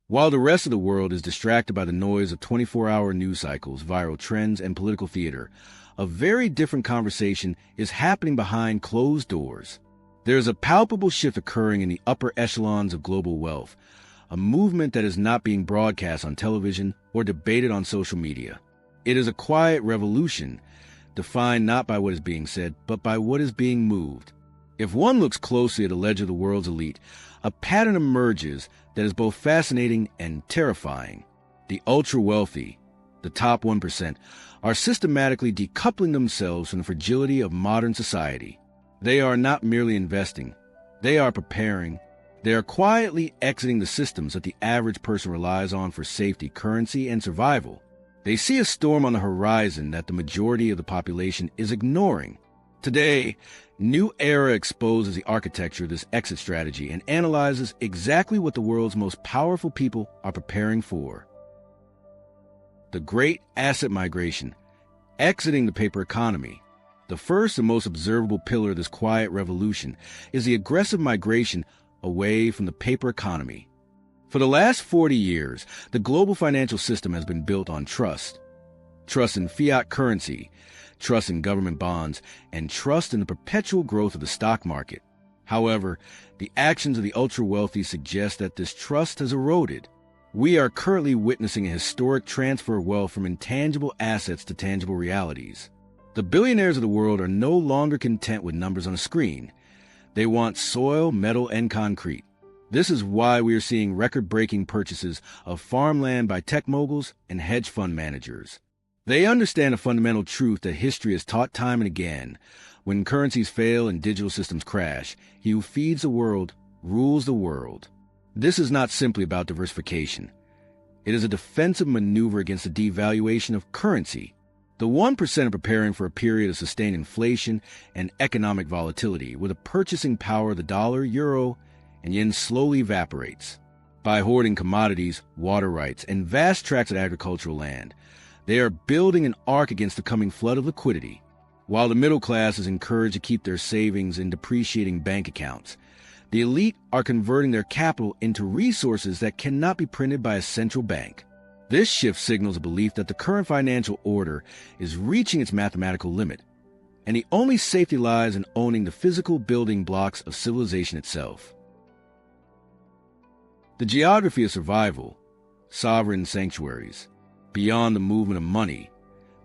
While the rest of the world is distracted by the noise of 24-hour news cycles, viral trends, and political theater, a very different conversation is happening behind closed doors. There is a palpable shift occurring in the upper echelons of global wealth, a movement that is not being broadcast on television or debated on social media. It is a quiet revolution, defined not by what is being said, but by what is being moved. If one looks closely at the ledger of the world's elite, a pattern emerges that is both fascinating and terrifying. The ultra-wealthy, the top 1%, are systematically decoupling themselves from the fragility of modern society. They are not merely investing. They are preparing. They are quietly exiting the systems that the average person relies on for safety, currency, and survival. They see a storm on the horizon that the majority of the population is ignoring. Today, New Era exposes the architecture of this exit strategy and analyzes exactly what the world's most powerful people are preparing for. The Great Asset Migration, exiting the paper economy. The first and most observable pillar of this quiet revolution is the aggressive migration away from the paper economy. For the last 40 years, the global financial system has been built on trust. Trust in fiat currency, trust in government bonds, and trust in the perpetual growth of the stock market. However, the actions of the ultra-wealthy suggest that this trust has eroded. We are currently witnessing a historic transfer of wealth from intangible assets to tangible realities. The billionaires of the world are no longer content with numbers on a screen. They want soil, metal, and concrete. This is why we are seeing record-breaking purchases of farmland by tech moguls and hedge fund managers. They understand a fundamental truth that history has taught time and again. When currencies fail and digital systems crash, he who feeds the world rules the world. This is not simply about diversification. It is a defensive maneuver against the devaluation of currency. The 1% are preparing for a period of sustained inflation and economic volatility, where the purchasing power of the dollar, euro, and yen slowly evaporates. By hoarding commodities, water rights, and vast tracts of agricultural land, they are building an ark against the coming flood of liquidity. While the middle class is encouraged to keep their savings in depreciating bank accounts, the elite are converting their capital into resources that cannot be printed by a central bank. This shift signals a belief that the current financial order is reaching its mathematical limit, and the only safety lies in owning the physical building blocks of civilization itself. The geography of survival, sovereign sanctuaries. Beyond the movement of money,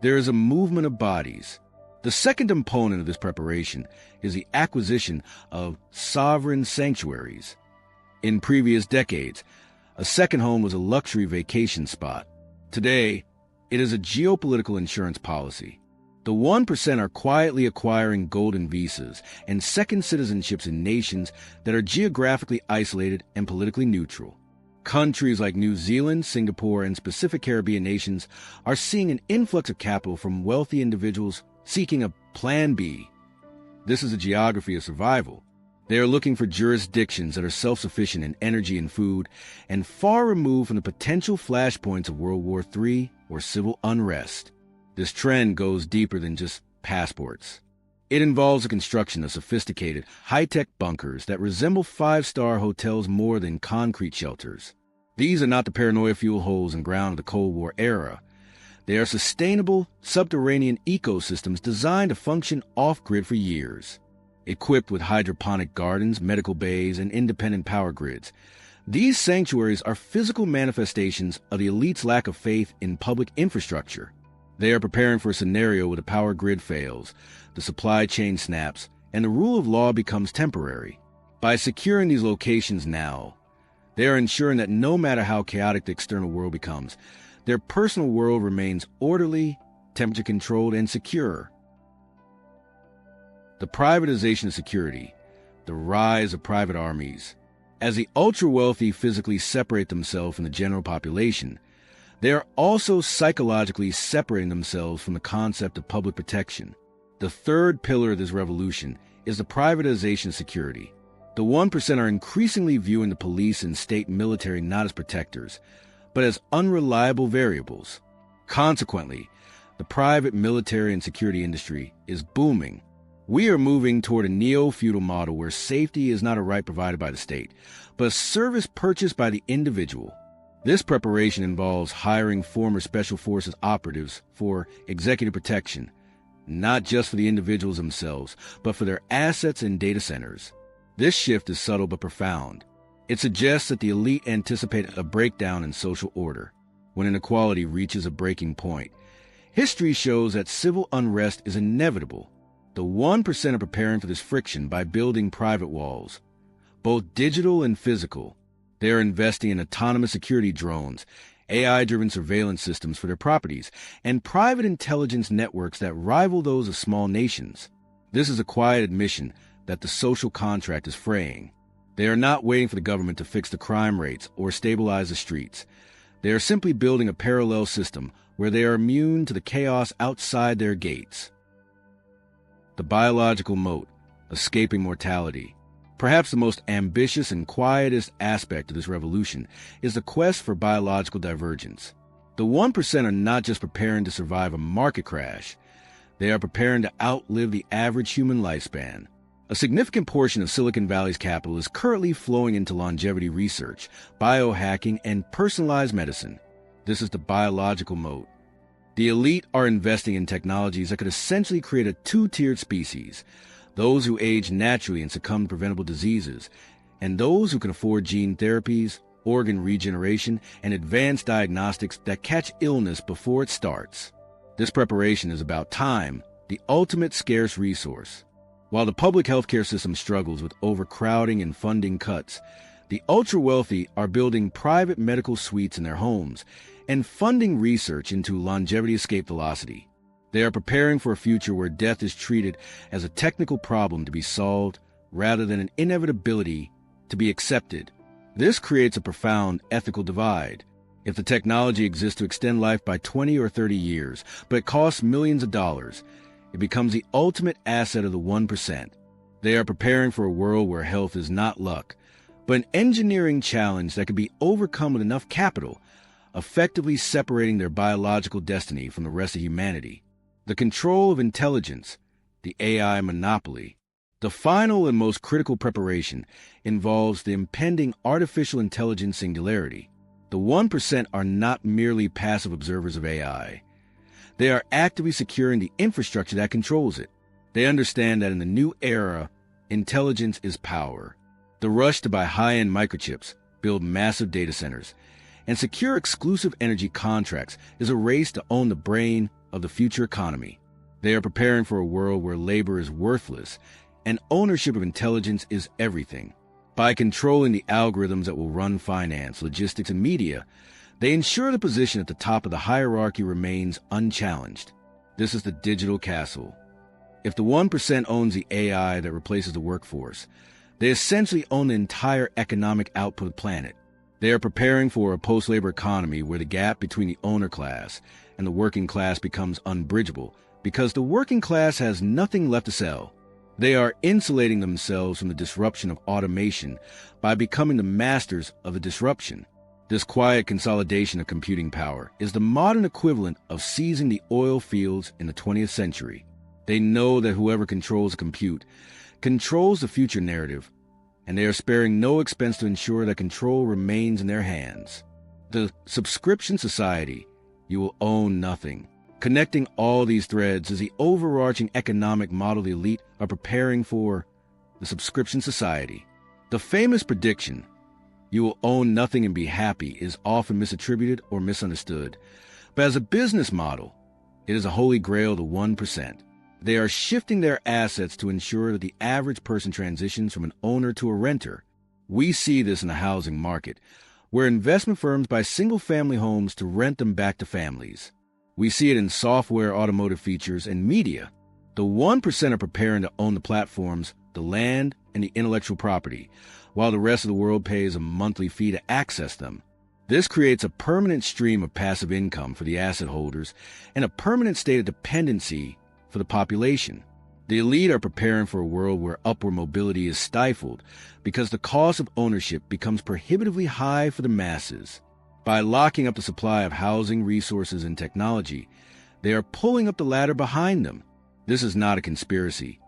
there is a movement of bodies. The second component of this preparation is the acquisition of sovereign sanctuaries. In previous decades, a second home was a luxury vacation spot. Today, it is a geopolitical insurance policy. The 1% are quietly acquiring golden visas and second citizenships in nations that are geographically isolated and politically neutral. Countries like New Zealand, Singapore, and Pacific Caribbean nations are seeing an influx of capital from wealthy individuals seeking a Plan B. This is a geography of survival. They are looking for jurisdictions that are self-sufficient in energy and food and far removed from the potential flashpoints of World War III or civil unrest. This trend goes deeper than just passports. It involves the construction of sophisticated, high-tech bunkers that resemble five-star hotels more than concrete shelters. These are not the paranoia fuel holes and ground of the Cold War era. They are sustainable, subterranean ecosystems designed to function off-grid for years. Equipped with hydroponic gardens, medical bays, and independent power grids, these sanctuaries are physical manifestations of the elite's lack of faith in public infrastructure. They are preparing for a scenario where the power grid fails, the supply chain snaps, and the rule of law becomes temporary. By securing these locations now, they are ensuring that no matter how chaotic the external world becomes, their personal world remains orderly, temperature-controlled, and secure. The privatization of security, the rise of private armies. As the ultra-wealthy physically separate themselves from the general population, they are also psychologically separating themselves from the concept of public protection. The third pillar of this revolution is the privatization of security. The 1% are increasingly viewing the police and state military not as protectors, but as unreliable variables. Consequently, the private military and security industry is booming. We are moving toward a neo-feudal model where safety is not a right provided by the state, but a service purchased by the individual. This preparation involves hiring former Special Forces operatives for executive protection, not just for the individuals themselves, but for their assets and data centers. This shift is subtle but profound. It suggests that the elite anticipate a breakdown in social order when inequality reaches a breaking point. History shows that civil unrest is inevitable. The 1% are preparing for this friction by building private walls, both digital and physical. They are investing in autonomous security drones, AI-driven surveillance systems for their properties, and private intelligence networks that rival those of small nations. This is a quiet admission that the social contract is fraying. They are not waiting for the government to fix the crime rates or stabilize the streets. They are simply building a parallel system where they are immune to the chaos outside their gates. The biological moat, escaping mortality. Perhaps the most ambitious and quietest aspect of this revolution is the quest for biological divergence. The 1% are not just preparing to survive a market crash. They are preparing to outlive the average human lifespan. A significant portion of Silicon Valley's capital is currently flowing into longevity research, biohacking, and personalized medicine. This is the biological moat. The elite are investing in technologies that could essentially create a two-tiered species: those who age naturally and succumb to preventable diseases, and those who can afford gene therapies, organ regeneration, and advanced diagnostics that catch illness before it starts. This preparation is about time, the ultimate scarce resource. While the public healthcare system struggles with overcrowding and funding cuts, the ultra-wealthy are building private medical suites in their homes and funding research into longevity escape velocity. They are preparing for a future where death is treated as a technical problem to be solved rather than an inevitability to be accepted. This creates a profound ethical divide. If the technology exists to extend life by 20 or 30 years, but it costs millions of dollars, it becomes the ultimate asset of the 1%. They are preparing for a world where health is not luck, but an engineering challenge that can be overcome with enough capital, effectively separating their biological destiny from the rest of humanity. The control of intelligence, the AI monopoly. The final and most critical preparation involves the impending artificial intelligence singularity. The 1% are not merely passive observers of AI. They are actively securing the infrastructure that controls it. They understand that in the new era, intelligence is power. The rush to buy high-end microchips, build massive data centers, and secure exclusive energy contracts is a race to own the brain of the future economy. They are preparing for a world where labor is worthless and ownership of intelligence is everything. By controlling the algorithms that will run finance, logistics, and media, they ensure the position at the top of the hierarchy remains unchallenged. This is the digital castle. If the 1% owns the AI that replaces the workforce, they essentially own the entire economic output of the planet. They are preparing for a post-labor economy where the gap between the owner class and the working class becomes unbridgeable because the working class has nothing left to sell. They are insulating themselves from the disruption of automation by becoming the masters of the disruption. This quiet consolidation of computing power is the modern equivalent of seizing the oil fields in the 20th century. They know that whoever controls compute controls the future narrative, and they are sparing no expense to ensure that control remains in their hands. The subscription society, you will own nothing. Connecting all these threads is the overarching economic model the elite are preparing for: the subscription society. The famous prediction, you will own nothing and be happy, is often misattributed or misunderstood. But as a business model, it is a holy grail of the 1%. They are shifting their assets to ensure that the average person transitions from an owner to a renter. We see this in the housing market, where investment firms buy single-family homes to rent them back to families. We see it in software, automotive features, and media. The 1% are preparing to own the platforms, the land, and the intellectual property, while the rest of the world pays a monthly fee to access them. This creates a permanent stream of passive income for the asset holders and a permanent state of dependency for the population. The elite are preparing for a world where upward mobility is stifled because the cost of ownership becomes prohibitively high for the masses. By locking up the supply of housing, resources, and technology, they are pulling up the ladder behind them. This is not a conspiracy.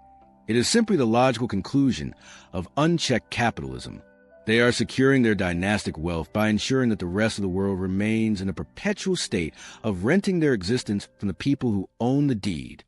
It is simply the logical conclusion of unchecked capitalism. They are securing their dynastic wealth by ensuring that the rest of the world remains in a perpetual state of renting their existence from the people who own the deed.